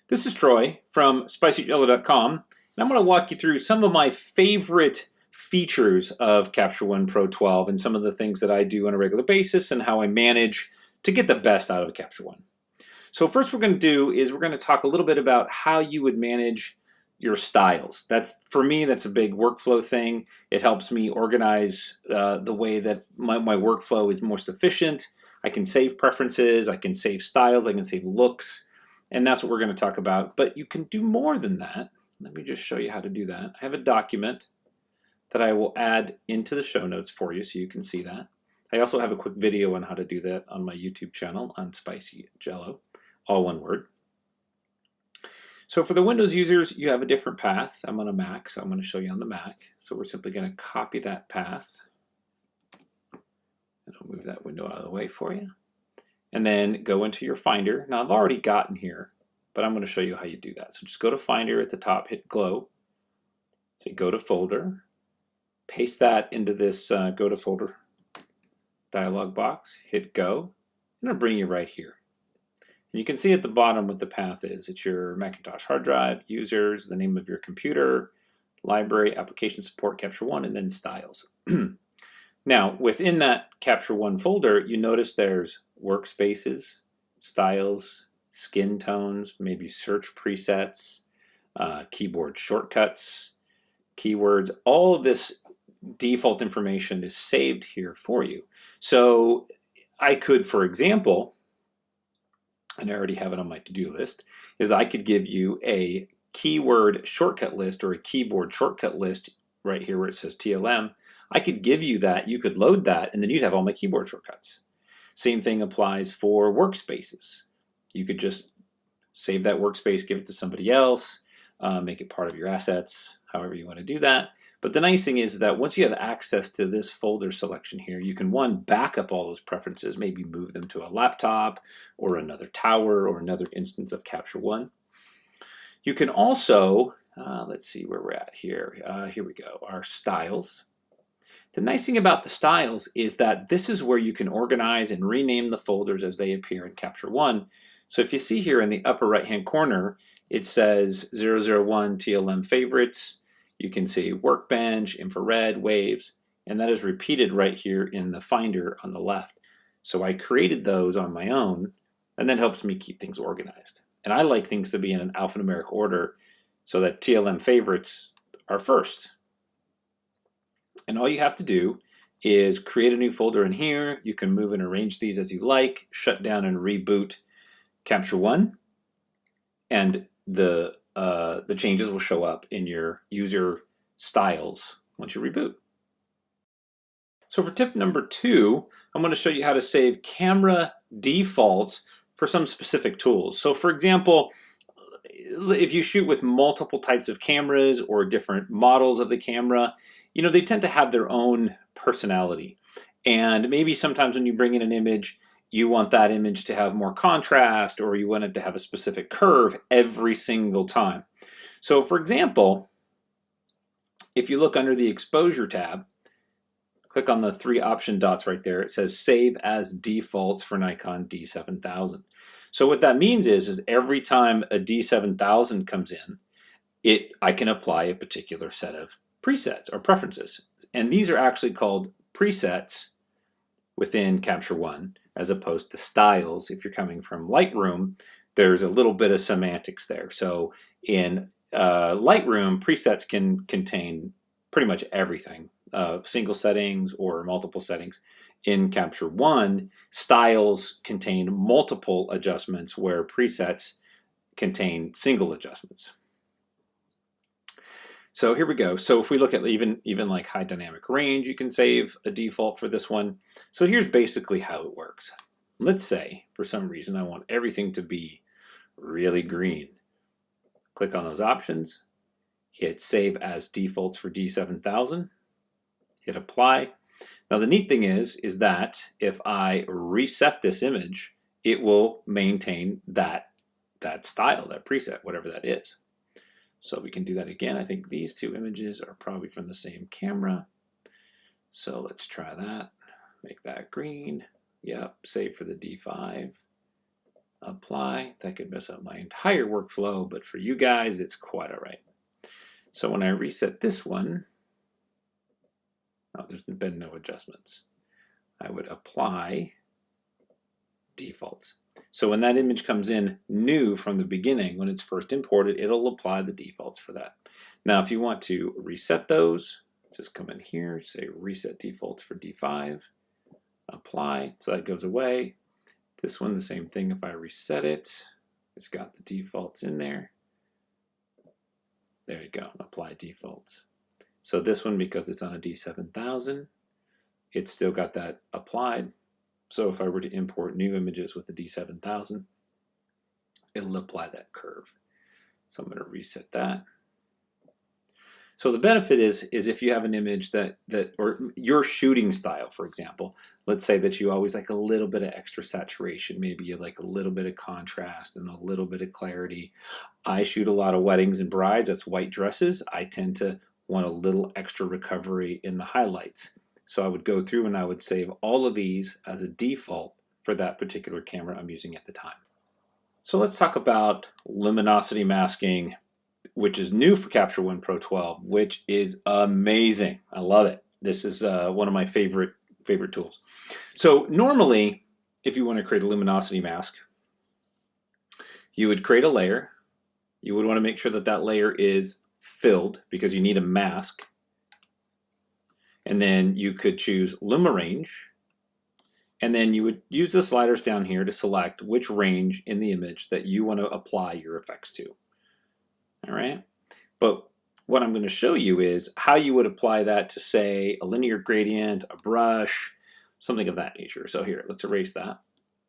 This is Troy from SpicyJello.com, and I'm going to walk you through some of my favorite features of CaptureOne Pro 12 and some of the things that I do on a regular basis and how I manage to get the best out of CaptureOne. So first we're going to do is we're going to talk a little bit about how you would manage your styles. For me, that's a big workflow thing. It helps me organize the way that my workflow is most efficient. I can save preferences, I can save styles, I can save looks. And that's what we're going to talk about. But you can do more than that. Let me just show you how to do that. I have a document that I will add into the show notes for you so you can see that. I also have a quick video on how to do that on my YouTube channel on Spicy Jello, all one word. So for the Windows users, you have a different path. I'm on a Mac, so I'm going to show you on the Mac. So we're simply going to copy that path. And I'll move that window out of the way for you. And then go into your Finder. Now I've already gotten here, but I'm going to show you how you do that. So just go to Finder at the top, hit Glow, say go to Folder, paste that into this go to Folder dialog box, hit Go, and it'll bring you right here. And you can see at the bottom what the path is. It's your Macintosh hard drive, users, the name of your computer, library, application support, CaptureOne, and then styles. Now, within that CaptureOne folder, you notice there's Workspaces, styles, skin tones, maybe search presets, keyboard shortcuts, keywords. All of this default information is saved here for you. So I could, for example, and I already have it on my to-do list, is I could give you a keyword shortcut list or a keyboard shortcut list right here where it says TLM. I could give you that, you could load that, and then you'd have all my keyboard shortcuts. Same thing applies for Workspaces. You could just save that workspace, give it to somebody else, make it part of your assets, however you want to do that. But the nice thing is that once you have access to this folder selection here, you can, one, back up all those preferences, maybe move them to a laptop or another tower or another instance of CaptureOne. You can also, let's see where we're at here. Here we go, our styles. The nice thing about the styles is that this is where you can organize and rename the folders as they appear in CaptureOne. So if you see here in the upper right hand corner, it says 001 TLM favorites. You can see workbench, infrared, waves, and that is repeated right here in the Finder on the left. So I created those on my own, and that helps me keep things organized. And I like things to be in an alphanumeric order so that TLM favorites are first. And all you have to do is create a new folder in here. You can move and arrange these as you like, shut down and reboot CaptureOne, and the changes will show up in your user styles once you reboot. So for tip number 2, I'm going to show you how to save camera defaults for some specific tools. So for example, if you shoot with multiple types of cameras or different models of the camera, you know, they tend to have their own personality. And maybe sometimes when you bring in an image, you want that image to have more contrast, or you want it to have a specific curve every single time. So for example, if you look under the exposure tab, click on the 3 option dots right there. It says save as defaults for Nikon D7000. So what that means is every time a D7000 comes in, I can apply a particular set of presets or preferences. And these are actually called presets within CaptureOne as opposed to styles. If you're coming from Lightroom, there's a little bit of semantics there. So in Lightroom, presets can contain pretty much everything, single settings or multiple settings. In CaptureOne, styles contain multiple adjustments where presets contain single adjustments. So here we go. So if we look at even like high dynamic range, you can save a default for this one. So here's basically how it works. Let's say for some reason I want everything to be really green. Click on those options, hit save as defaults for D7000, hit apply. Now the neat thing is that if I reset this image, it will maintain that style, that preset, whatever that is. So we can do that again. I think these 2 images are probably from the same camera. So let's try that. Make that green. Yep, save for the D5. apply. That could mess up my entire workflow, but for you guys, it's quite all right. So when I reset this one, oh, there's been no adjustments. I would apply defaults. So when that image comes in new from the beginning, when it's first imported, it'll apply the defaults for that. Now, if you want to reset those, just come in here, say reset defaults for D5, apply, so that goes away. This one, the same thing. If I reset it, it's got the defaults in there. There you go, apply defaults. So this one, because it's on a D7000, it's still got that applied. So if I were to import new images with the D7000, it'll apply that curve. So I'm going to reset that. So the benefit is if you have an image or your shooting style, for example, let's say that you always like a little bit of extra saturation, maybe you like a little bit of contrast and a little bit of clarity. I shoot a lot of weddings and brides, that's white dresses. I tend to want a little extra recovery in the highlights. So I would go through and I would save all of these as a default for that particular camera I'm using at the time. So let's talk about luminosity masking, which is new for CaptureOne Pro 12, which is amazing. I love it. This is one of my favorite tools. So normally, if you want to create a luminosity mask, you would create a layer. You would want to make sure that that layer is filled because you need a mask. And then you could choose Luma range. And then you would use the sliders down here to select which range in the image that you want to apply your effects to. All right, but what I'm going to show you is how you would apply that to, say, a linear gradient, a brush, something of that nature. So here, let's erase that.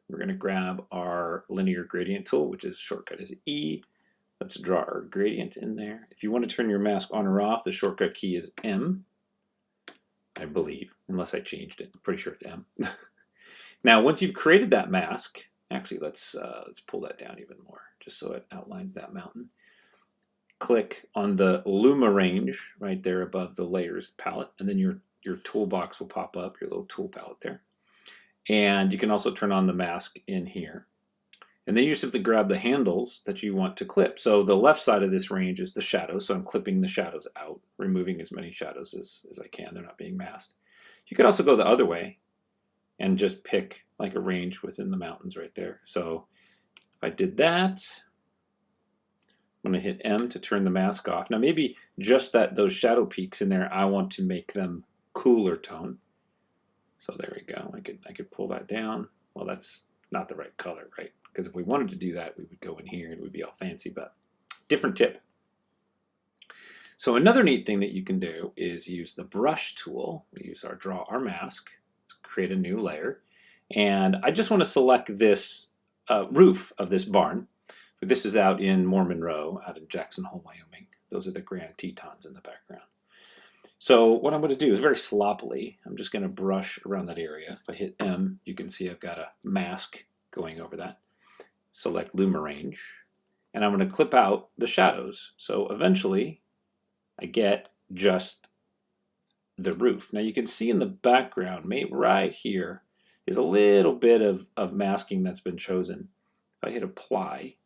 We're going to grab our linear gradient tool, which is shortcut is E. Let's draw our gradient in there. If you want to turn your mask on or off, the shortcut key is M, I believe, unless I changed it. I'm pretty sure it's M. Now, once you've created that mask, actually, let's pull that down even more, just so it outlines that mountain. Click on the Luma range right there above the layers palette, and then your toolbox will pop up, your little tool palette there. And you can also turn on the mask in here. And then you simply grab the handles that you want to clip. So the left side of this range is the shadows, so I'm clipping the shadows out, removing as many shadows as I can. They're not being masked. You could also go the other way and just pick like a range within the mountains right there. So if I did that, I'm going to hit M to turn the mask off. Now maybe just those shadow peaks in there, I want to make them cooler tone. So there we go. I could pull that down. Well, that's not the right color, right? Because if we wanted to do that, we would go in here and it would be all fancy, but different tip. So another neat thing that you can do is use the brush tool. We use our draw our mask, let's create a new layer. And I just want to select this roof of this barn. This is out in Moore Monroe, out in Jackson Hole, Wyoming. Those are the Grand Tetons in the background. So what I'm going to do is very sloppily, I'm just going to brush around that area. If I hit M, you can see I've got a mask going over that. Select Luma range, and I'm going to clip out the shadows. So eventually, I get just the roof. Now you can see in the background, maybe right here, is a little bit of masking that's been chosen. If I hit Apply,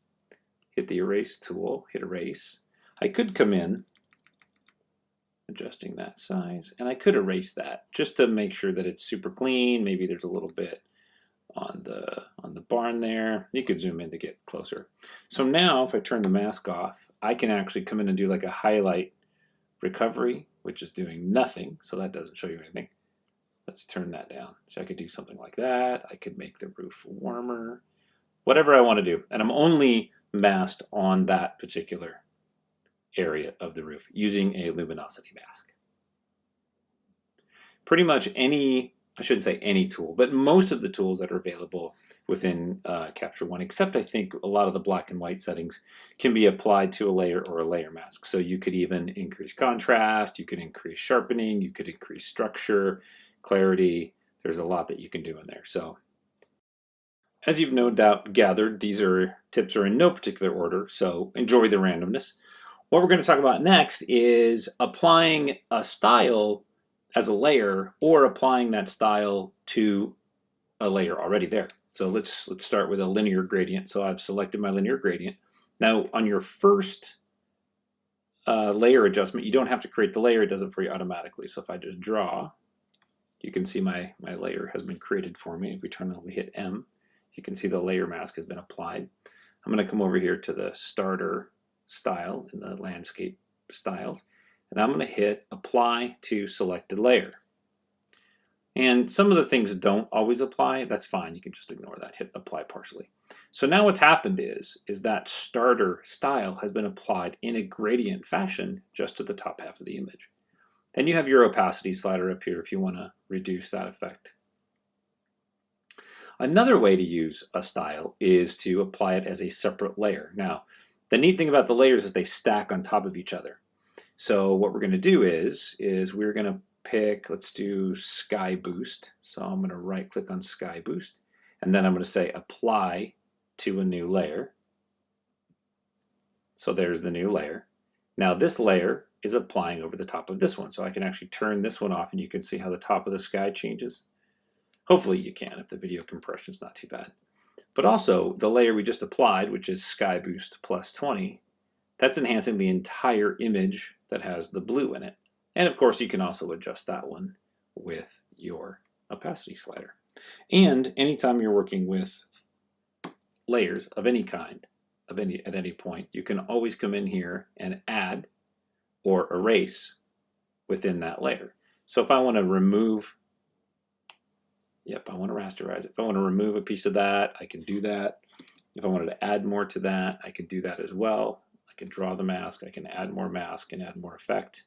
hit the Erase tool, hit Erase, I could come in, adjusting that size, and I could erase that just to make sure that it's super clean. Maybe there's a little bit on the barn there. You could zoom in to get closer. So now if I turn the mask off, I can actually come in and do like a highlight recovery, which is doing nothing, so that doesn't show you anything. Let's turn that down. So I could do something like that. I could make the roof warmer, whatever I want to do. And I'm only masked on that particular area of the roof using a luminosity mask. Pretty much any, I shouldn't say any tool, but most of the tools that are available within CaptureOne, except I think a lot of the black and white settings, can be applied to a layer or a layer mask. So you could even increase contrast, you could increase sharpening, you could increase structure, clarity. There's a lot that you can do in there. So as you've no doubt gathered, these tips are in no particular order, so enjoy the randomness. What we're going to talk about next is applying a style as a layer or applying that style to a layer already there. So let's start with a linear gradient. So I've selected my linear gradient. Now on your first layer adjustment, you don't have to create the layer, it does it for you automatically. So if I just draw, you can see my layer has been created for me. If we hit M, you can see the layer mask has been applied. I'm going to come over here to the starter style in the landscape styles, and I'm going to hit apply to selected layer. And some of the things don't always apply. That's fine. You can just ignore that. Hit apply partially. So now what's happened is that starter style has been applied in a gradient fashion just to the top half of the image. And you have your opacity slider up here if you want to reduce that effect. Another way to use a style is to apply it as a separate layer. Now, the neat thing about the layers is they stack on top of each other. So what we're going to do is we're going to pick, let's do Sky Boost. So I'm going to right click on Sky Boost, and then I'm going to say apply to a new layer. So there's the new layer. Now this layer is applying over the top of this one. So I can actually turn this one off and you can see how the top of the sky changes. Hopefully you can if the video compression is not too bad. But also the layer we just applied, which is Sky Boost plus 20, that's enhancing the entire image that has the blue in it. And of course you can also adjust that one with your opacity slider. And anytime you're working with layers of any kind, at any point, you can always come in here and add or erase within that layer. So if I want to remove, I want to rasterize it. If I want to remove a piece of that, I can do that. If I wanted to add more to that, I can do that as well. I can draw the mask, I can add more mask and add more effect.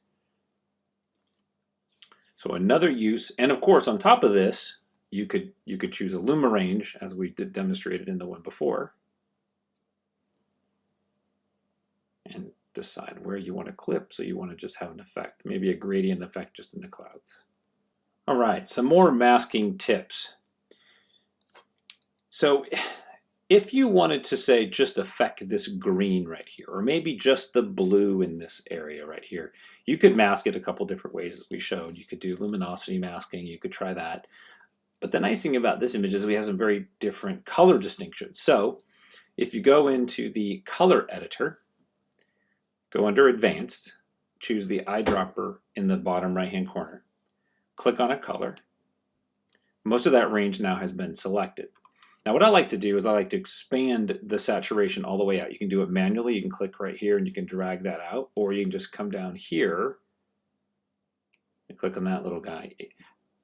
So another use, and of course on top of this, you could choose a luma range as we demonstrated in the one before, and decide where you want to clip. So you want to just have an effect, maybe a gradient effect just in the clouds. All right, some more masking tips. So if you wanted to say just affect this green right here, or maybe just the blue in this area right here, you could mask it a couple different ways that we showed. You could do luminosity masking, you could try that. But the nice thing about this image is we have some very different color distinctions. So if you go into the color editor, go under advanced, choose the eyedropper in the bottom right hand corner, click on a color. Most of that range now has been selected. Now what I like to do is I like to expand the saturation all the way out. You can do it manually. You can click right here and you can drag that out, or you can just come down here and click on that little guy.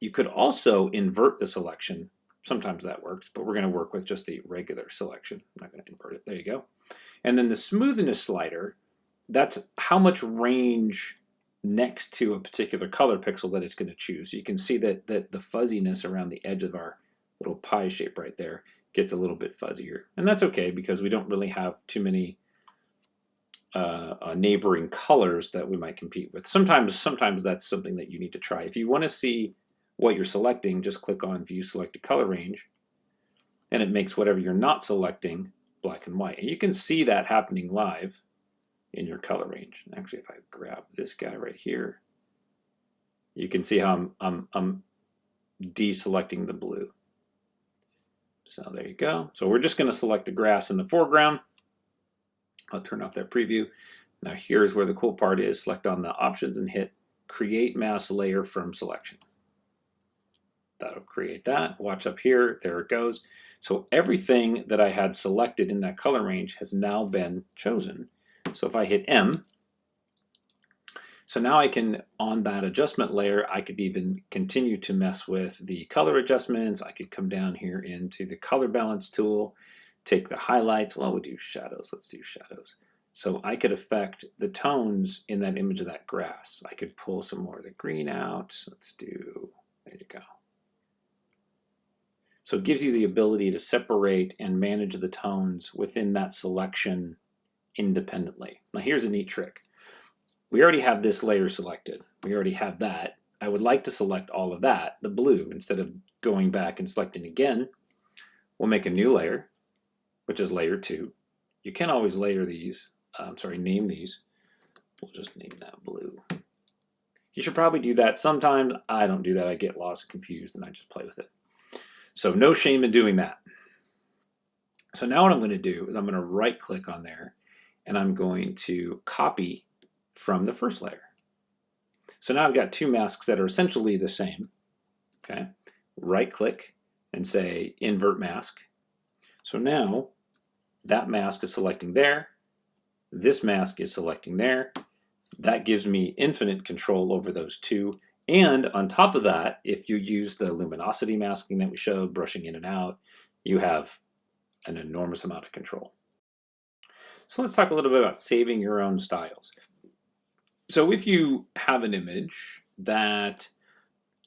You could also invert the selection. Sometimes that works, but we're going to work with just the regular selection. I'm not going to invert it. There you go. And then the smoothness slider, that's how much range next to a particular color pixel that it's going to choose. So you can see that the fuzziness around the edge of our little pie shape right there gets a little bit fuzzier. And that's okay because we don't really have too many neighboring colors that we might compete with. Sometimes that's something that you need to try. If you want to see what you're selecting, just click on View Selected Color Range, and it makes whatever you're not selecting black and white. And you can see that happening live in your color range. Actually, if I grab this guy right here, you can see how I'm deselecting the blue. So there you go. So we're just going to select the grass in the foreground. I'll turn off that preview. Now here's where the cool part is. Select on the options and hit Create Mask Layer from Selection. That'll create that. Watch up here. There it goes. So everything that I had selected in that color range has now been chosen. So if I hit M, so now I can, on that adjustment layer, I could even continue to mess with the color adjustments. I could come down here into the color balance tool, take the highlights. Well, we'll do shadows. Let's do shadows. So I could affect the tones in that image of that grass. I could pull some more of the green out. Let's do, there you go. So it gives you the ability to separate and manage the tones within that selection independently. Now here's a neat trick. We already have this layer selected. We already have that. I would like to select all of that, the blue, instead of going back and selecting again. We'll make a new layer, which is layer 2. You can always layer these, name these. We'll just name that blue. You should probably do that. Sometimes I don't do that. I get lost and confused and I just play with it. So no shame in doing that. So now what I'm going to do is I'm going to right click on there and I'm going to copy from the first layer. So now I've got two masks that are essentially the same. Okay, right click and say invert mask. So now that mask is selecting there, this mask is selecting there. That gives me infinite control over those two. And on top of that, if you use the luminosity masking that we showed, brushing in and out, you have an enormous amount of control. So let's talk a little bit about saving your own styles. So if you have an image that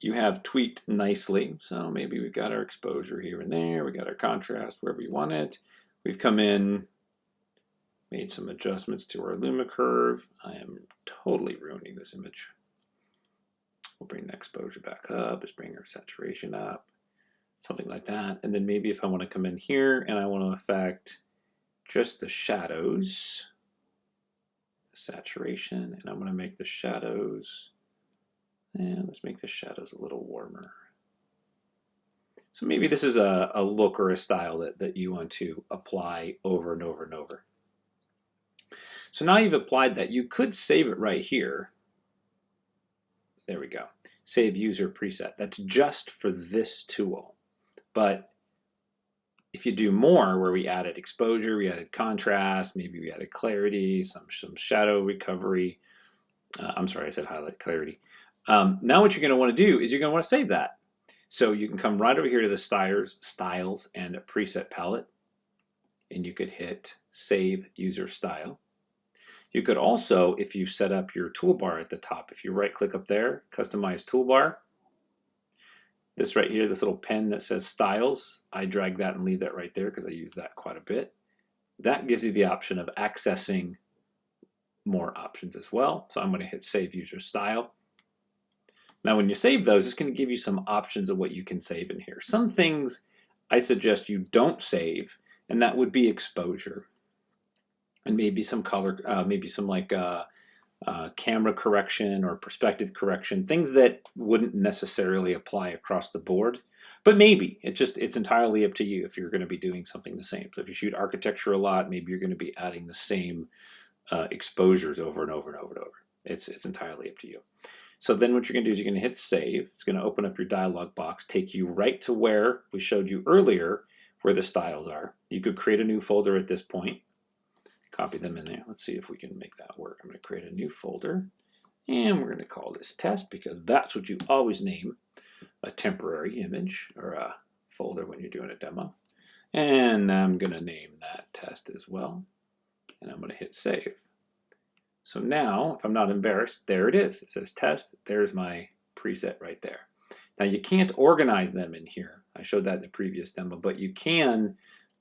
you have tweaked nicely, so maybe we've got our exposure here and there, we got our contrast wherever we want it, we've come in, made some adjustments to our Luma curve. I am totally ruining this image. We'll bring the exposure back up, let's bring our saturation up, something like that. And then maybe if I want to come in here and I want to affect just the shadows, saturation, and I'm going to make the shadows, and let's make the shadows a little warmer. So maybe this is a look or a style that you want to apply over and over and over. So now you've applied that, you could save it right here. There we go. Save user preset. That's just for this tool. But if you do more, where we added exposure, we added contrast, maybe we added clarity, some shadow recovery. I'm sorry, I said highlight clarity. Now what you're going to want to do is you're going to want to save that. So you can come right over here to the styles and preset palette, and you could hit save user style. You could also, if you set up your toolbar at the top, if you right click up there, customize toolbar, this right here, this little pen that says styles, I drag that and leave that right there because I use that quite a bit. That gives you the option of accessing more options as well. So I'm going to hit save user style. Now when you save those, it's going to give you some options of what you can save in here. Some things I suggest you don't save, and that would be exposure. And maybe some color, maybe some like camera correction or perspective correction, things that wouldn't necessarily apply across the board, but maybe it's entirely up to you if you're going to be doing something the same. So if you shoot architecture a lot, maybe you're going to be adding the same exposures over and over and over and over. It's entirely up to you. So then what you're going to do is you're going to hit save. It's going to open up your dialog box, take you right to where we showed you earlier where the styles are. You could create a new folder at this point. Copy them in there. Let's see if we can make that work. I'm going to create a new folder, and we're going to call this test because that's what you always name a temporary image or a folder when you're doing a demo. And I'm going to name that test as well, and I'm going to hit save. So now, if I'm not embarrassed, there it is. It says test. There's my preset right there. Now you can't organize them in here. I showed that in the previous demo, but you can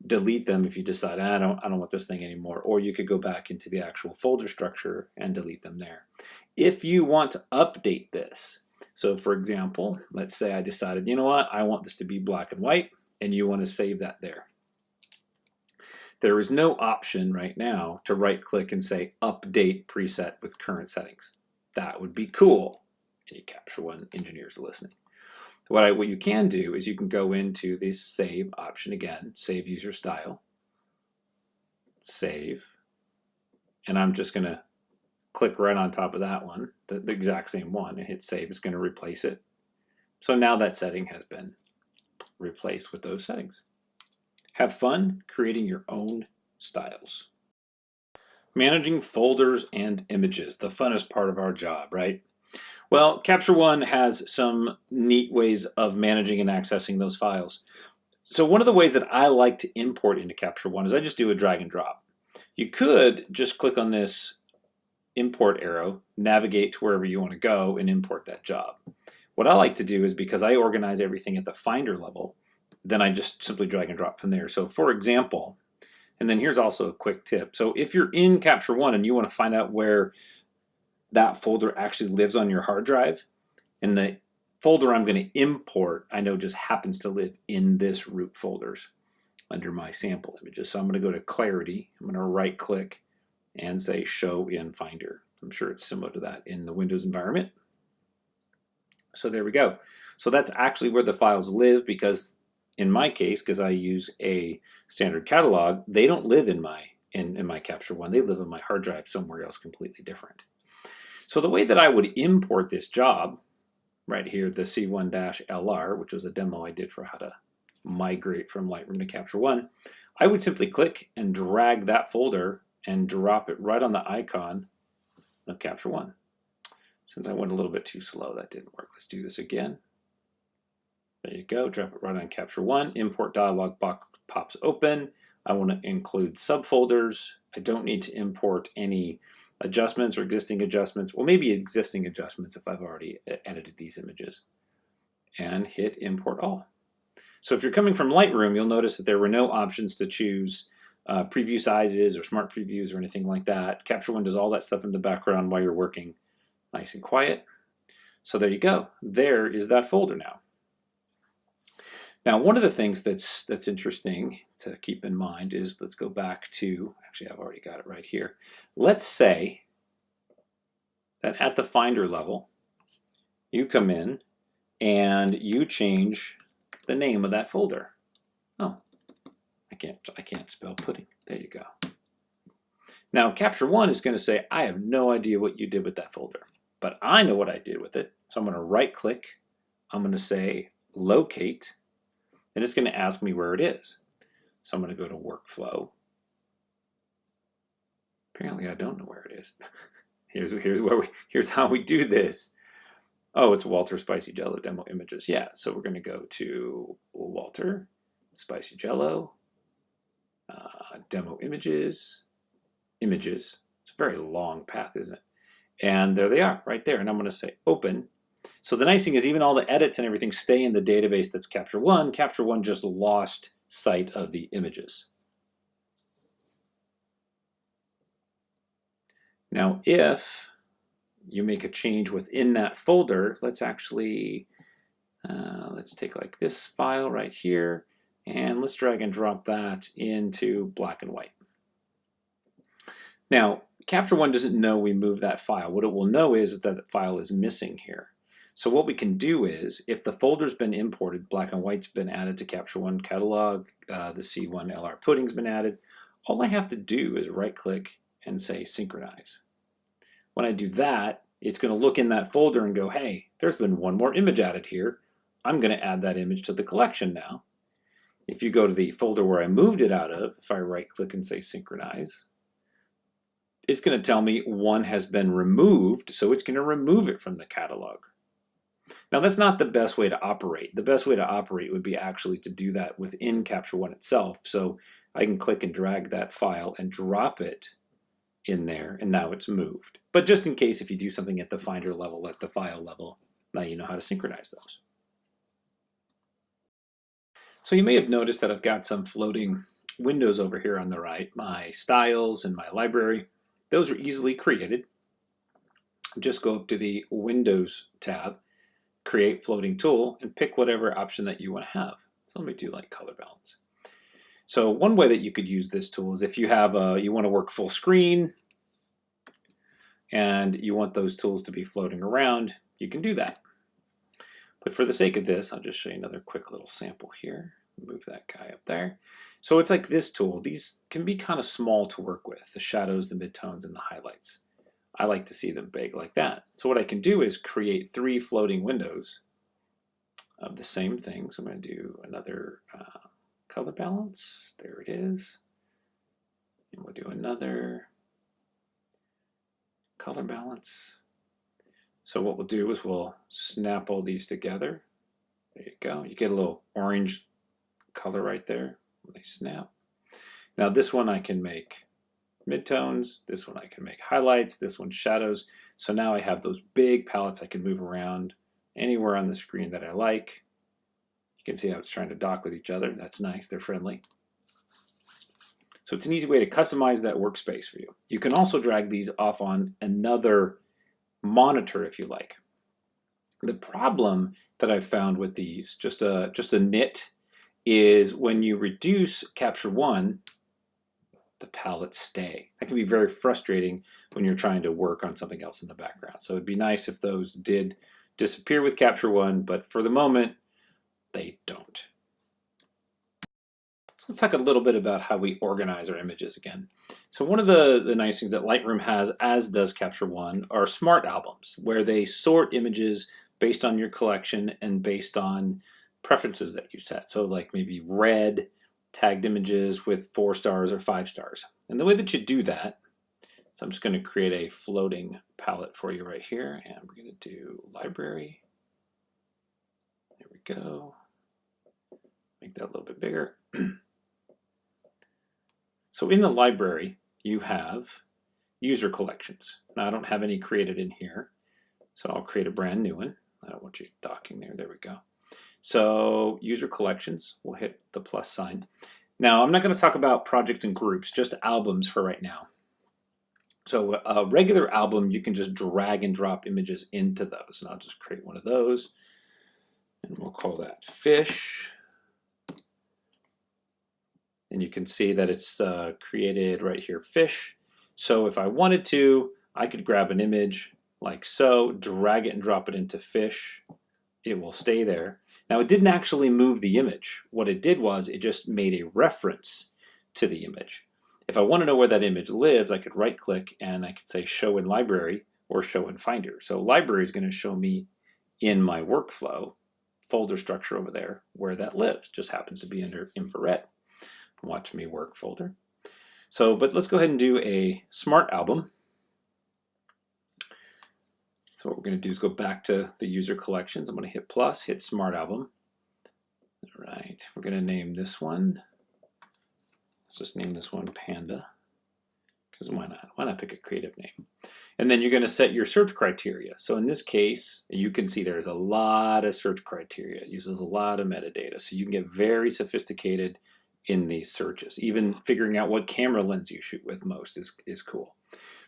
delete them if you decide I don't want this thing anymore, or you could go back into the actual folder structure and delete them there. If you want to update this, so for example, let's say I decided, you know what, I want this to be black and white, and you want to save that there. There is no option right now to right click and say update preset with current settings. That would be cool. Any CaptureOne engineers listening. What you can do is you can go into this save option again, save user style, save, and I'm just going to click right on top of that one, the exact same one, and hit save. It's going to replace it. So now that setting has been replaced with those settings. Have fun creating your own styles. Managing folders and images, the funnest part of our job, right? Well, CaptureOne has some neat ways of managing and accessing those files. So one of the ways that I like to import into CaptureOne is I just do a drag and drop. You could just click on this import arrow, navigate to wherever you want to go, and import that job. What I like to do is, because I organize everything at the Finder level, then I just simply drag and drop from there. So for example, and then here's also a quick tip. So if you're in CaptureOne and you want to find out where that folder actually lives on your hard drive, and the folder I'm going to import, I know just happens to live in this root folders under my sample images. So I'm going to go to Clarity. I'm going to right click and say Show in Finder. I'm sure it's similar to that in the Windows environment. So there we go. So that's actually where the files live, because in my case, because I use a standard catalog, they don't live in my CaptureOne. They live in my hard drive somewhere else completely different. So the way that I would import this job, right here, the C1-LR, which was a demo I did for how to migrate from Lightroom to CaptureOne, I would simply click and drag that folder and drop it right on the icon of CaptureOne. Since I went a little bit too slow, that didn't work. Let's do this again. There you go, drop it right on CaptureOne. Import dialog box pops open. I want to include subfolders. I don't need to import any adjustments or existing adjustments. Well, maybe existing adjustments if I've already edited these images. And hit import all. So if you're coming from Lightroom, you'll notice that there were no options to choose preview sizes or smart previews or anything like that. CaptureOne does all that stuff in the background while you're working nice and quiet. So there you go. There is that folder now. Now, one of the things that's interesting to keep in mind is, let's go back to, actually I've already got it right here. Let's say that at the Finder level, you come in and you change the name of that folder. Oh, I can't spell pudding. There you go. Now CaptureOne is going to say, I have no idea what you did with that folder, but I know what I did with it. So I'm going to right click. I'm going to say locate, and it's going to ask me where it is. So I'm going to go to workflow. Apparently I don't know where it is. Here's how we do this. Oh, it's Walter Spicy Jello Demo Images. Yeah, so we're going to go to Walter Spicy Jello Demo Images. It's a very long path, isn't it? And there they are, right there. And I'm going to say open. So the nice thing is, even all the edits and everything stay in the database that's CaptureOne. CaptureOne just lost sight of the images. Now, if you make a change within that folder, let's actually, let's take like this file right here, and let's drag and drop that into black and white. Now, CaptureOne doesn't know we moved that file. What it will know is that the file is missing here. So what we can do is, if the folder's been imported, black and white's been added to CaptureOne catalog, the C1-LR pudding's been added, all I have to do is right click and say synchronize. When I do that, it's going to look in that folder and go, hey, there's been one more image added here. I'm going to add that image to the collection now. If you go to the folder where I moved it out of, if I right click and say synchronize, it's going to tell me one has been removed, so it's going to remove it from the catalog. Now that's not the best way to operate. The best way to operate would be actually to do that within CaptureOne itself. So I can click and drag that file and drop it in there, and now it's moved. But just in case, if you do something at the Finder level, at the file level, now you know how to synchronize those. So you may have noticed that I've got some floating windows over here on the right, my styles and my library. Those are easily created. Just go up to the Windows tab, create floating tool, and pick whatever option that you want to have. So let me do like color balance. So one way that you could use this tool is if you have you want to work full screen and you want those tools to be floating around, you can do that. But for the sake of this, I'll just show you another quick little sample here. Move that guy up there. So it's like this tool. These can be kind of small to work with, the shadows, the midtones, and the highlights. I like to see them big like that. So what I can do is create 3 floating windows of the same thing. So I'm going to do another color balance. There it is. And we'll do another color balance. So what we'll do is we'll snap all these together. There you go. You get a little orange color right there when they snap. Now this one I can make midtones, this one I can make highlights, this one shadows. So now I have those big palettes I can move around anywhere on the screen that I like. You can see how it's trying to dock with each other. That's nice, they're friendly. So it's an easy way to customize that workspace for you. You can also drag these off on another monitor if you like. The problem that I've found with these, just a nit, is when you reduce CaptureOne, the palettes stay. That can be very frustrating when you're trying to work on something else in the background. So it'd be nice if those did disappear with CaptureOne, but for the moment, they don't. So let's talk a little bit about how we organize our images again. So one of the nice things that Lightroom has, as does CaptureOne, are smart albums, where they sort images based on your collection and based on preferences that you set. So like maybe red tagged images with 4 stars or 5 stars. And the way that you do that, so I'm just going to create a floating palette for you right here, and we're going to do library. There we go. Make that a little bit bigger. So in the library, you have user collections. Now I don't have any created in here, so I'll create a brand new one. I don't want you docking there. There we go. So user collections, we'll hit the plus sign. Now I'm not going to talk about projects and groups, just albums for right now. So a regular album, you can just drag and drop images into those. And I'll just create one of those, and we'll call that fish. And you can see that it's created right here, fish. So if I wanted to, I could grab an image like so, drag it and drop it into fish. It will stay there. Now it didn't actually move the image. What it did was it just made a reference to the image. If I want to know where that image lives, I could right click and I could say show in library or show in finder. So library is going to show me in my workflow folder structure over there where that lives. Just happens to be under infrared. Watch me work folder. So, but let's go ahead and do a smart album. So what we're going to do is go back to the user collections. I'm going to hit plus, hit smart album. All right, we're going to name this one. Let's just name this one Panda, because why not? Why not pick a creative name? And then you're going to set your search criteria. So in this case, you can see there's a lot of search criteria. It uses a lot of metadata. So you can get very sophisticated in these searches. Even figuring out what camera lens you shoot with most is cool.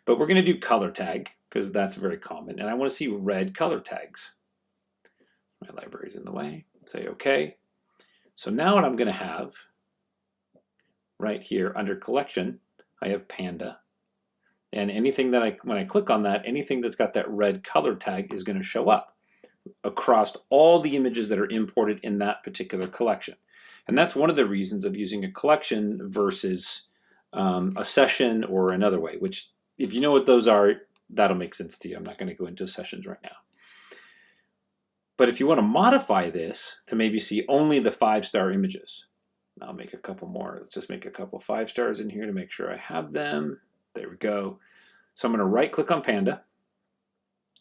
But we're going to do color tag because that's very common. And I want to see red color tags. My library's in the way. Say OK. So now what I'm going to have right here under collection, I have Panda. And anything that when I click on that, anything that's got that red color tag is going to show up across all the images that are imported in that particular collection. And that's one of the reasons of using a collection versus a session or another way, which if you know what those are, that'll make sense to you. I'm not going to go into sessions right now. But if you want to modify this to maybe see only the 5-star images, I'll make a couple more. Let's just make a couple 5 stars in here to make sure I have them. There we go. So I'm going to right click on Panda.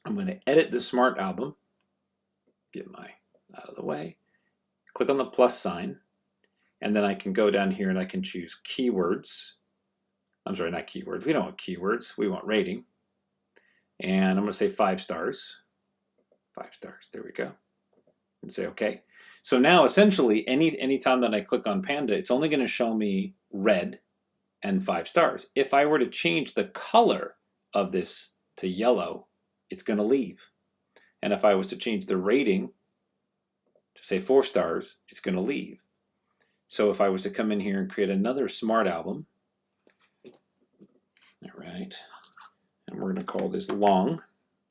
I'm going to edit the smart album. Get my out of the way. Click on the plus sign. And then I can go down here and I can choose keywords. I'm sorry, not keywords. We don't want keywords. We want rating. And I'm going to say 5 stars. 5 stars. There we go. And say OK. So now essentially any time that I click on Panda, it's only going to show me red and 5 stars. If I were to change the color of this to yellow, it's going to leave. And if I was to change the rating to say 4 stars, it's going to leave. So if I was to come in here and create another smart album, all right, and we're going to call this long,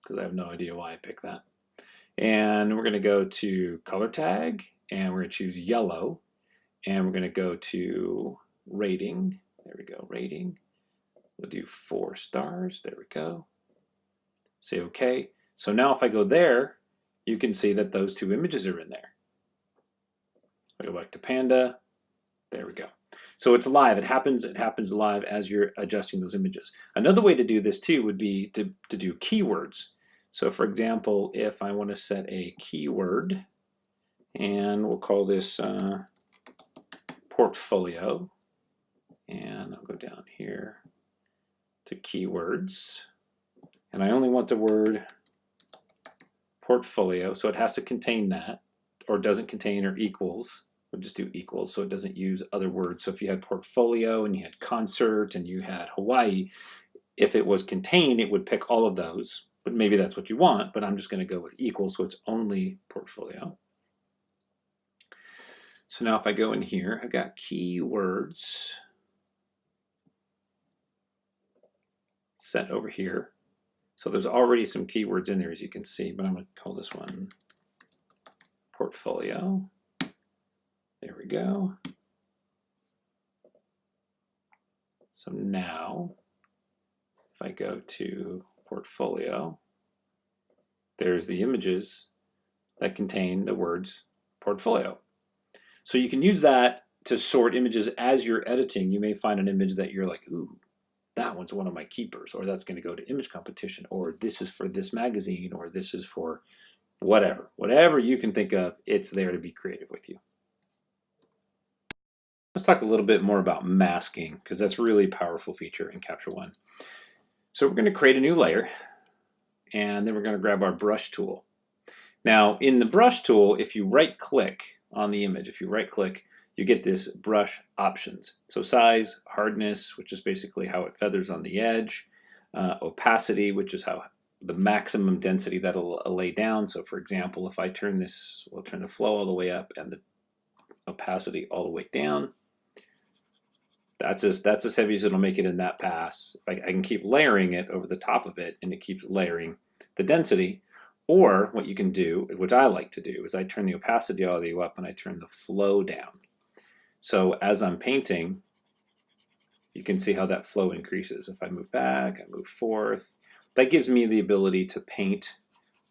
because I have no idea why I picked that. And we're going to go to color tag, and we're going to choose yellow, and we're going to go to rating. There we go, rating. We'll do 4 stars. There we go. Say OK. So now if I go there, you can see that those 2 images are in there. I go back to Panda. There we go. So it's live. It happens live as you're adjusting those images. Another way to do this too would be to do keywords. So for example, if I want to set a keyword, and we'll call this portfolio, and I'll go down here to keywords, and I only want the word portfolio, so it has to contain that, or doesn't contain, or equals. We'll just do equals so it doesn't use other words. So if you had portfolio and you had concert and you had Hawaii, if it was contained, it would pick all of those. But maybe that's what you want, but I'm just going to go with equals, so it's only portfolio. So now if I go in here, I got keywords set over here. So there's already some keywords in there, as you can see, but I'm going to call this one portfolio. There we go. So now, if I go to Portfolio, there's the images that contain the words portfolio. So you can use that to sort images as you're editing. You may find an image that you're like, ooh, that one's one of my keepers, or that's going to go to image competition, or this is for this magazine, or this is for whatever. Whatever you can think of, it's there to be creative with you. Let's talk a little bit more about masking, because that's a really powerful feature in CaptureOne. So we're going to create a new layer, and then we're going to grab our brush tool. Now, in the brush tool, if you right-click on the image, if you right-click, you get this brush options. So size, hardness, which is basically how it feathers on the edge, opacity, which is how the maximum density that'll lay down. So for example, if I turn this, we'll turn the flow all the way up and the opacity all the way down. That's as heavy as it'll make it in that pass. If I can keep layering it over the top of it, and it keeps layering the density. Or what you can do, which I like to do, is I turn the opacity all the way up and I turn the flow down. So as I'm painting, you can see how that flow increases. If I move back, I move forth, that gives me the ability to paint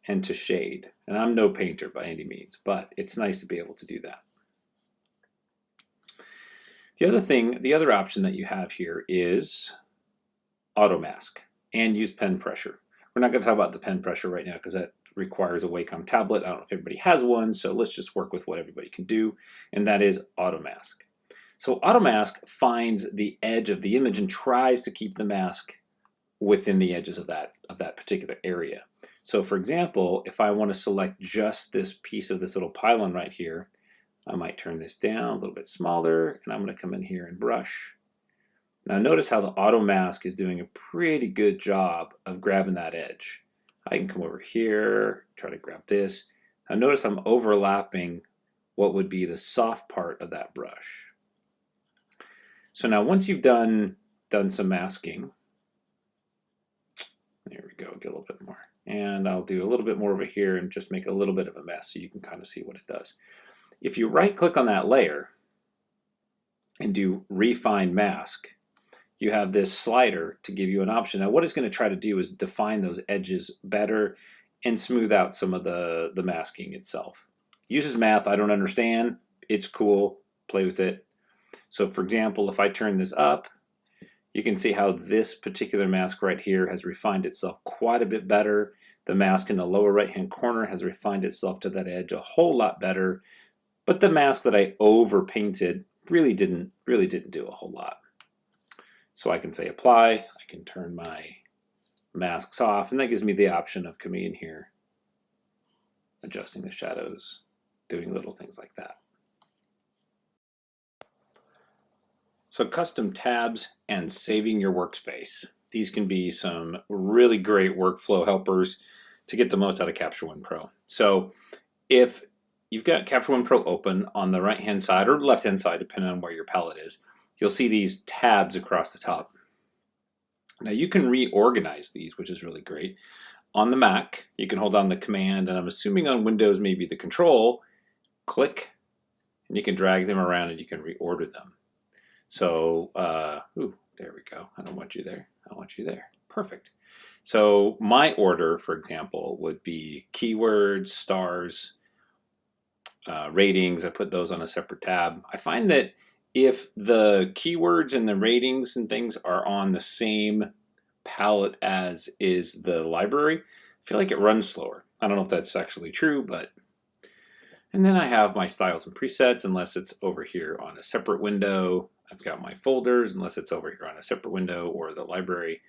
and to shade. And I'm no painter by any means, but it's nice to be able to do that. The other option that you have here is auto mask and use pen pressure. We're not going to talk about the pen pressure right now because that requires a Wacom tablet. I don't know if everybody has one, so let's just work with what everybody can do, and that is auto mask. So auto mask finds the edge of the image and tries to keep the mask within the edges of that particular area. So for example, if I want to select just this piece of this little pylon right here, I might turn this down a little bit smaller, and I'm going to come in here and brush. Now notice how the auto mask is doing a pretty good job of grabbing that edge. I can come over here, try to grab this. Now notice I'm overlapping what would be the soft part of that brush. So now once you've done some masking, there we go, get a little bit more. And I'll do a little bit more over here and just make a little bit of a mess so you can kind of see what it does. If you right click on that layer and do Refine Mask, you have this slider to give you an option. Now what it's going to try to do is define those edges better and smooth out some of the masking itself. Uses math I don't understand. It's cool. Play with it. So for example, if I turn this up, you can see how this particular mask right here has refined itself quite a bit better. The mask in the lower right hand corner has refined itself to that edge a whole lot better. But the mask that I over painted really didn't do a whole lot. So I can say apply, I can turn my masks off, and that gives me the option of coming in here, adjusting the shadows, doing little things like that. So custom tabs and saving your workspace. These can be some really great workflow helpers to get the most out of CaptureOne Pro. So if you've got CaptureOne Pro open on the right hand side or left hand side, depending on where your palette is, you'll see these tabs across the top. Now you can reorganize these, which is really great. On the Mac, you can hold down the command, and I'm assuming on Windows maybe the control, click, and you can drag them around and you can reorder them. So, there we go. I don't want you there. I want you there. Perfect. So my order, for example, would be keywords, stars, ratings. I put those on a separate tab. I find that if the keywords and the ratings and things are on the same palette as is the library, I feel like it runs slower. I don't know if that's actually true, but... And then I have my styles and presets, unless it's over here on a separate window. I've got my folders, unless it's over here on a separate window or the library.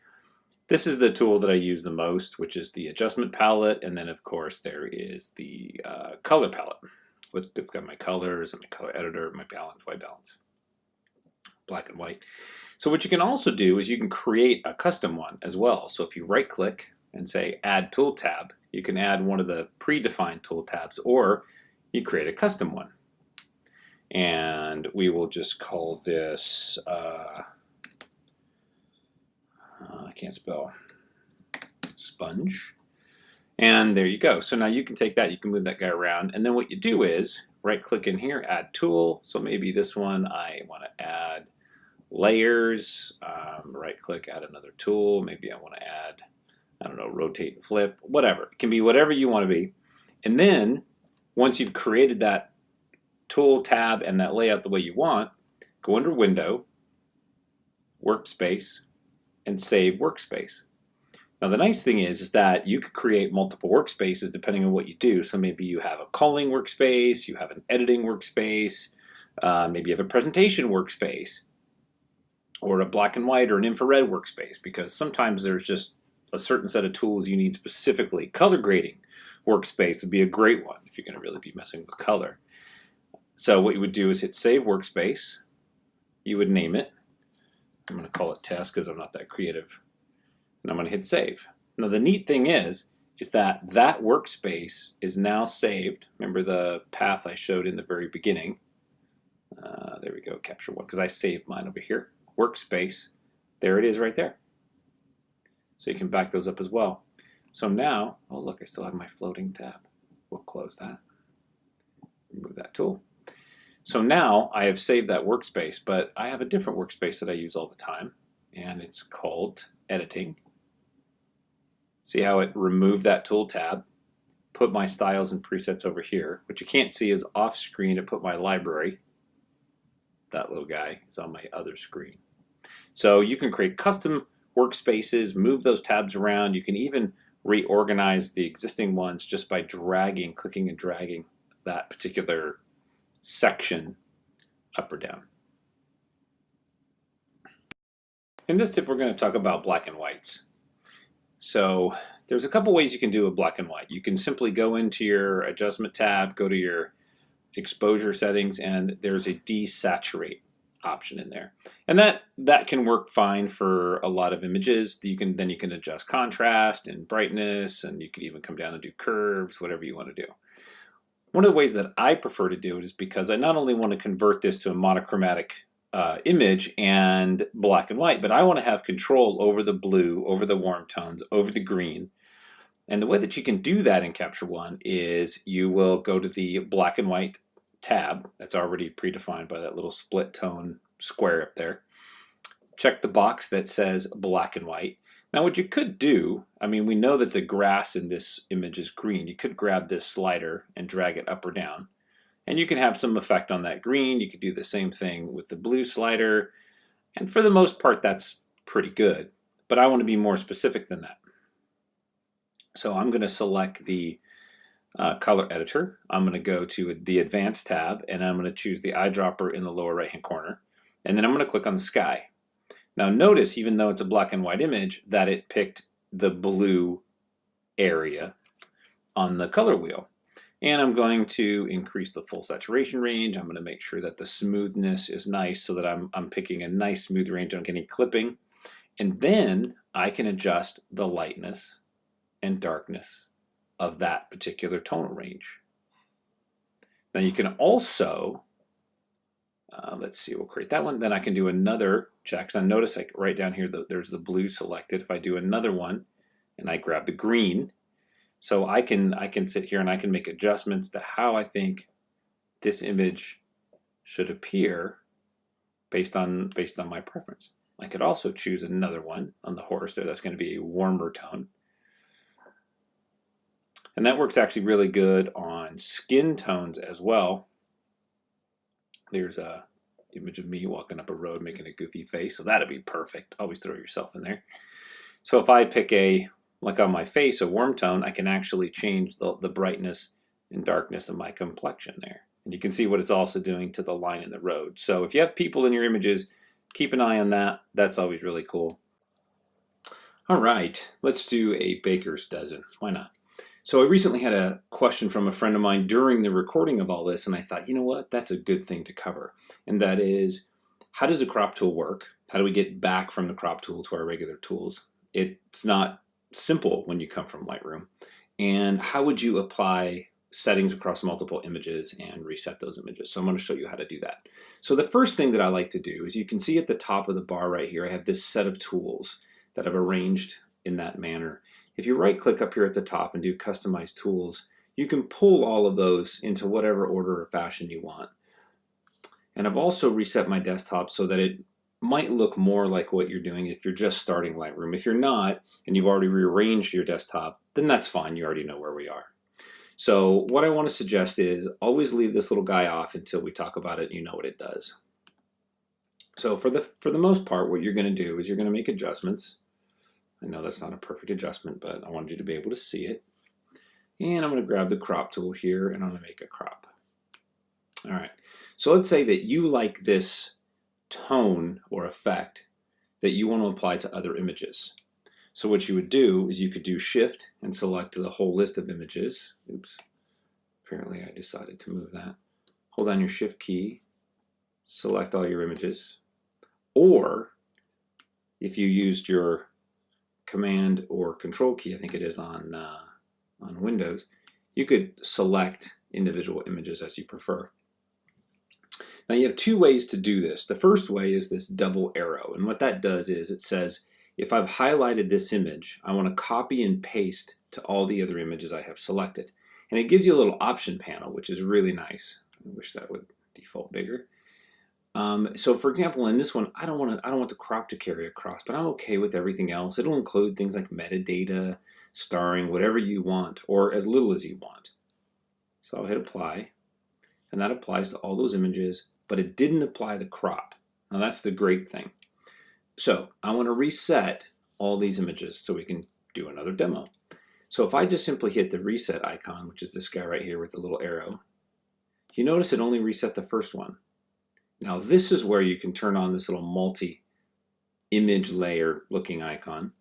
This is the tool that I use the most, which is the adjustment palette. And then of course there is the color palette. It's got my colors and my color editor, my balance, white balance, black and white. So what you can also do is you can create a custom one as well. So if you right click and say add tool tab, you can add one of the predefined tool tabs, or you create a custom one. And we will just call this, I can't spell, sponge. And there you go. So now you can take that, you can move that guy around, and then what you do is right click in here, add tool. So maybe this one I want to add layers, right click, add another tool. Maybe I want to add, I don't know, rotate and flip, whatever. It can be whatever you want to be. And then once you've created that tool tab and that layout the way you want, go under Window, Workspace, and save Workspace. Now the nice thing is that you could create multiple workspaces depending on what you do. So maybe you have a calling workspace, you have an editing workspace, maybe you have a presentation workspace, or a black and white or an infrared workspace, because sometimes there's just a certain set of tools you need specifically. Color grading workspace would be a great one if you're going to really be messing with color. So what you would do is hit Save Workspace. You would name it. I'm going to call it Test because I'm not that creative. And I'm going to hit Save. Now the neat thing is that that workspace is now saved. Remember the path I showed in the very beginning. There we go, CaptureOne, because I saved mine over here. Workspace, there it is right there. So you can back those up as well. So now, oh look, I still have my floating tab. We'll close that. Remove that tool. So now I have saved that workspace, but I have a different workspace that I use all the time, and it's called Editing. See how it removed that tool tab, put my styles and presets over here. What you can't see is off screen, it put my library. That little guy is on my other screen. So you can create custom workspaces, move those tabs around. You can even reorganize the existing ones just by clicking and dragging that particular section up or down. In this tip, we're going to talk about black and whites. So there's a couple ways you can do a black and white. You can simply go into your adjustment tab, go to your exposure settings, and there's a desaturate option in there. And that can work fine for a lot of images. Then you can adjust contrast and brightness, and you can even come down and do curves, whatever you want to do. One of the ways that I prefer to do it is because I not only want to convert this to a monochromatic image and black and white, but I want to have control over the blue, over the warm tones, over the green. And the way that you can do that in CaptureOne is you will go to the black and white tab that's already predefined by that little split tone square up there. Check the box that says black and white. Now what you could do, I mean, we know that the grass in this image is green. You could grab this slider and drag it up or down, and you can have some effect on that green. You could do the same thing with the blue slider, and for the most part that's pretty good. But I want to be more specific than that. So I'm going to select the color editor. I'm going to go to the Advanced tab, and I'm going to choose the eyedropper in the lower right hand corner, and then I'm going to click on the sky. Now notice, even though it's a black and white image, that it picked the blue area on the color wheel. And I'm going to increase the full saturation range. I'm going to make sure that the smoothness is nice so that I'm picking a nice smooth range. I don't get any clipping. And then I can adjust the lightness and darkness of that particular tonal range. Now you can also, let's see, we'll create that one. Then I can do another check. So notice like right down here, there's the blue selected. If I do another one and I grab the green, so I can sit here and I can make adjustments to how I think this image should appear based on my preference. I could also choose another one on the horse there. That's going to be a warmer tone. And that works actually really good on skin tones as well. There's a image of me walking up a road making a goofy face, so that'd be perfect. Always throw yourself in there. So if I pick like on my face, a warm tone, I can actually change the brightness and darkness of my complexion there. And you can see what it's also doing to the line in the road. So if you have people in your images, keep an eye on that. That's always really cool. All right, let's do a baker's dozen. Why not? So I recently had a question from a friend of mine during the recording of all this, and I thought, you know what, that's a good thing to cover. And that is, how does the crop tool work? How do we get back from the crop tool to our regular tools? It's not simple when you come from Lightroom. And how would you apply settings across multiple images and reset those images? So I'm going to show you how to do that. So the first thing that I like to do is, you can see at the top of the bar right here, I have this set of tools that I've arranged in that manner. If you right click up here at the top and do customize tools, you can pull all of those into whatever order or fashion you want. And I've also reset my desktop so that might look more like what you're doing if you're just starting Lightroom. If you're not, and you've already rearranged your desktop, then that's fine. You already know where we are. So what I want to suggest is always leave this little guy off until we talk about it and you know what it does. So for the most part, what you're going to do is you're going to make adjustments. I know that's not a perfect adjustment, but I wanted you to be able to see it. And I'm going to grab the crop tool here and I'm going to make a crop. All right, so let's say that you like this tone or effect that you want to apply to other images. So what you would do is you could do Shift and select the whole list of images. Oops, apparently I decided to move that. Hold down your Shift key, select all your images. Or if you used your Command or Control key, I think it is on Windows, you could select individual images as you prefer. Now you have two ways to do this. The first way is this double arrow, and what that does is it says, if I've highlighted this image, I want to copy and paste to all the other images I have selected. And it gives you a little option panel, which is really nice. I wish that would default bigger. So for example, in this one, I don't want the crop to carry across, but I'm okay with everything else. It'll include things like metadata, starring, whatever you want, or as little as you want. So I'll hit apply, and that applies to all those images, but it didn't apply the crop. Now that's the great thing. So I want to reset all these images so we can do another demo. So if I just simply hit the reset icon, which is this guy right here with the little arrow, you notice it only reset the first one. Now this is where you can turn on this little multi-image layer looking icon.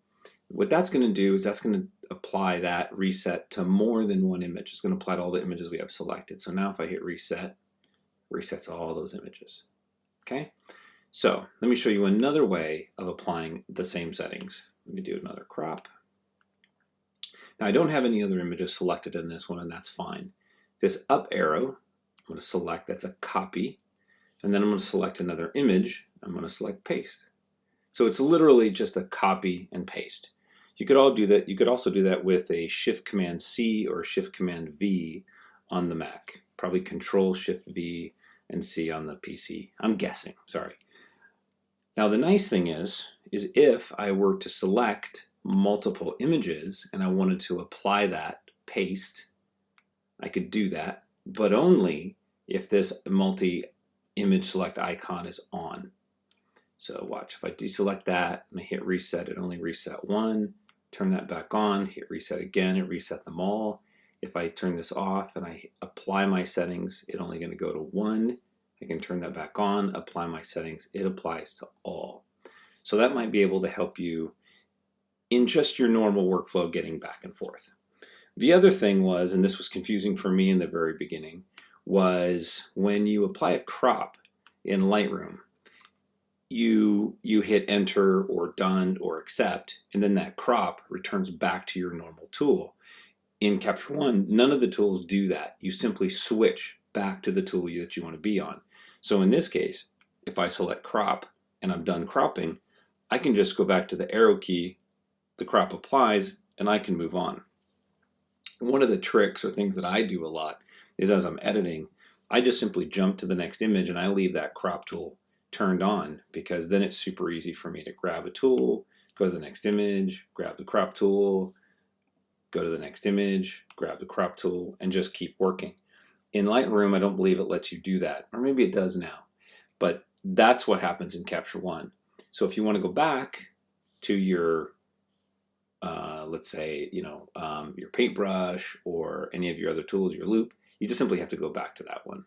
What that's going to do is that's going to apply that reset to more than one image. It's going to apply to all the images we have selected. So now if I hit reset, it resets all those images. Okay? So let me show you another way of applying the same settings. Let me do another crop. Now I don't have any other images selected in this one, and that's fine. This up arrow, I'm going to select, that's a copy. And then I'm going to select another image. I'm going to select paste. So it's literally just a copy and paste. You could all do that. You could also do that with a Shift Command C or Shift Command V on the Mac. Probably Control Shift V and C on the PC. I'm guessing, sorry. Now the nice thing is if I were to select multiple images and I wanted to apply that paste, I could do that, but only if this multi-image select icon is on. So watch, if I deselect that and I hit reset, it only reset one. Turn that back on, hit reset again, it reset them all. If I turn this off and I apply my settings, it's only going to go to one. I can turn that back on, apply my settings, it applies to all. So that might be able to help you in just your normal workflow getting back and forth. The other thing was, and this was confusing for me in the very beginning, was when you apply a crop in Lightroom, you hit enter or done or accept, and then that crop returns back to your normal tool. In CaptureOne, none of the tools do that. You simply switch back to the tool that you want to be on. So in this case, if I select crop and I'm done cropping, I can just go back to the arrow key, the crop applies, and I can move on. One of the tricks or things that I do a lot is as I'm editing, I just simply jump to the next image and I leave that crop tool turned on, because then it's super easy for me to grab a tool, go to the next image, grab the crop tool, go to the next image, grab the crop tool, and just keep working. In Lightroom, I don't believe it lets you do that, or maybe it does now, but that's what happens in CaptureOne. So if you want to go back to your, let's say, your paintbrush or any of your other tools, your loop, you just simply have to go back to that one.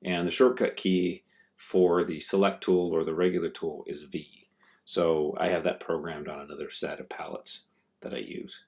And the shortcut key for the select tool or the regular tool is V. So I have that programmed on another set of palettes that I use.